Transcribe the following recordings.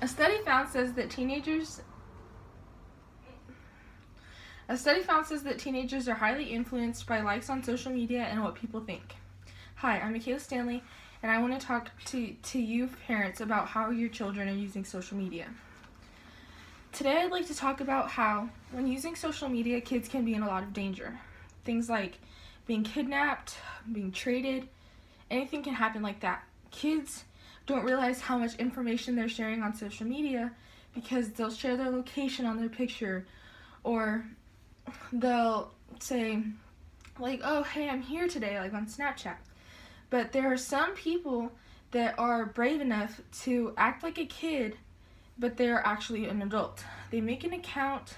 A study found says that teenagers are highly influenced by likes on social media and what people think. Hi, I'm Michaela Stanley, and I want to talk to you parents about how your children are using social media. Today I'd like to talk about how, when using social media, kids can be in a lot of danger. Things like being kidnapped, being traded, anything can happen like that. Kids don't realize how much information they're sharing on social media because they'll share their location on their picture, or they'll say, like, oh, hey, I'm here today, like on Snapchat. But there are some people that are brave enough to act like a kid, but they're actually an adult. They make an account,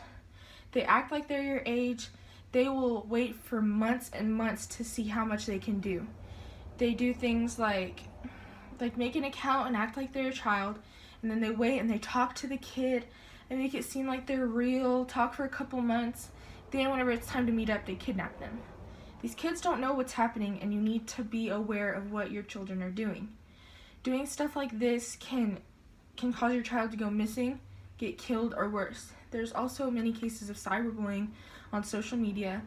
they act like they're your age, they will wait for months and months to see how much they can do. They do things like make an account and act like they're a child, and then they wait and they talk to the kid and make it seem like they're real, talk for a couple months, then whenever it's time to meet up, they kidnap them. These kids don't know what's happening, and you need to be aware of what your children are doing. Doing stuff like this can cause your child to go missing, get killed, or worse. There's also many cases of cyberbullying on social media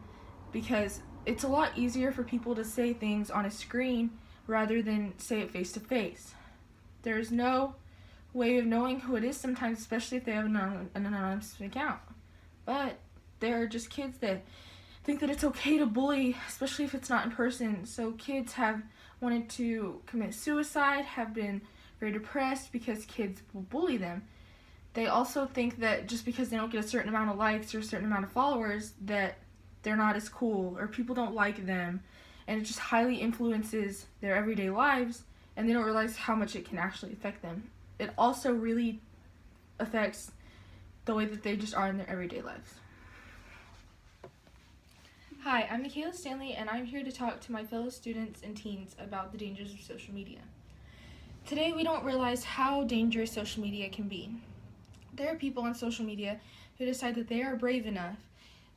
because it's a lot easier for people to say things on a screen rather than say it face to face. There's no way of knowing who it is sometimes, especially if they have an anonymous account. But there are just kids that think that it's okay to bully, especially if it's not in person. So kids have wanted to commit suicide, have been very depressed because kids will bully them. They also think that just because they don't get a certain amount of likes or a certain amount of followers that they're not as cool or people don't like them, and it just highly influences their everyday lives, and they don't realize how much it can actually affect them. It also really affects the way that they just are in their everyday lives. Hi, I'm Michaela Stanley, and I'm here to talk to my fellow students and teens about the dangers of social media. Today, we don't realize how dangerous social media can be. There are people on social media who decide that they are brave enough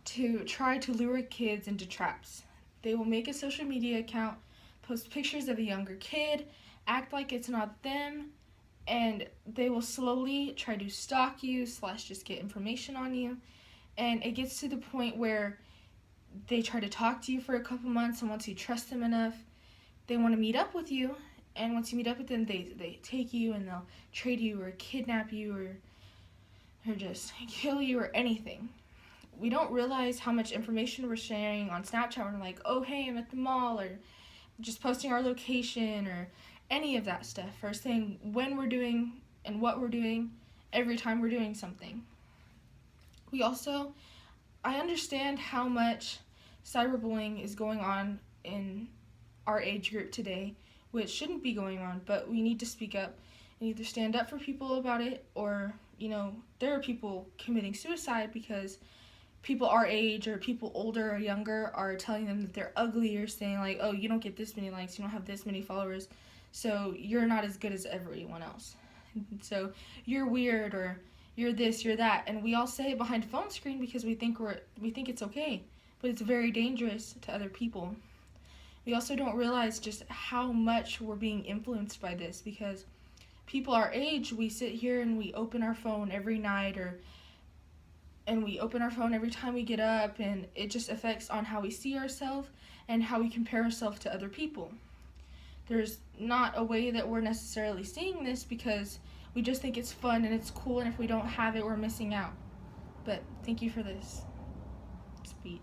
to try to lure kids into traps. They will make a social media account, post pictures of a younger kid, act like it's not them, and they will slowly try to stalk you / just get information on you. And it gets to the point where they try to talk to you for a couple months, and once you trust them enough, they want to meet up with you. And once you meet up with them, they take you and they'll trade you or kidnap you or just kill you or anything. We don't realize how much information we're sharing on Snapchat. We're like, oh, hey, I'm at the mall, or just posting our location or any of that stuff, or saying when we're doing and what we're doing every time we're doing something. I understand how much cyberbullying is going on in our age group today, which shouldn't be going on, but we need to speak up and either stand up for people about it, or, there are people committing suicide because people our age or people older or younger are telling them that they're ugly, or saying like, oh, you don't get this many likes, you don't have this many followers, so you're not as good as everyone else. So you're weird, or you're this, you're that, and we all say it behind a phone screen because we think it's okay, but it's very dangerous to other people. We also don't realize just how much we're being influenced by this, because people our age, we sit here and we open our phone every night, and we open our phone every time we get up, and it just affects on how we see ourselves and how we compare ourselves to other people. There's not a way that we're necessarily seeing this because we just think it's fun and it's cool, and if we don't have it, we're missing out. But thank you for this speech.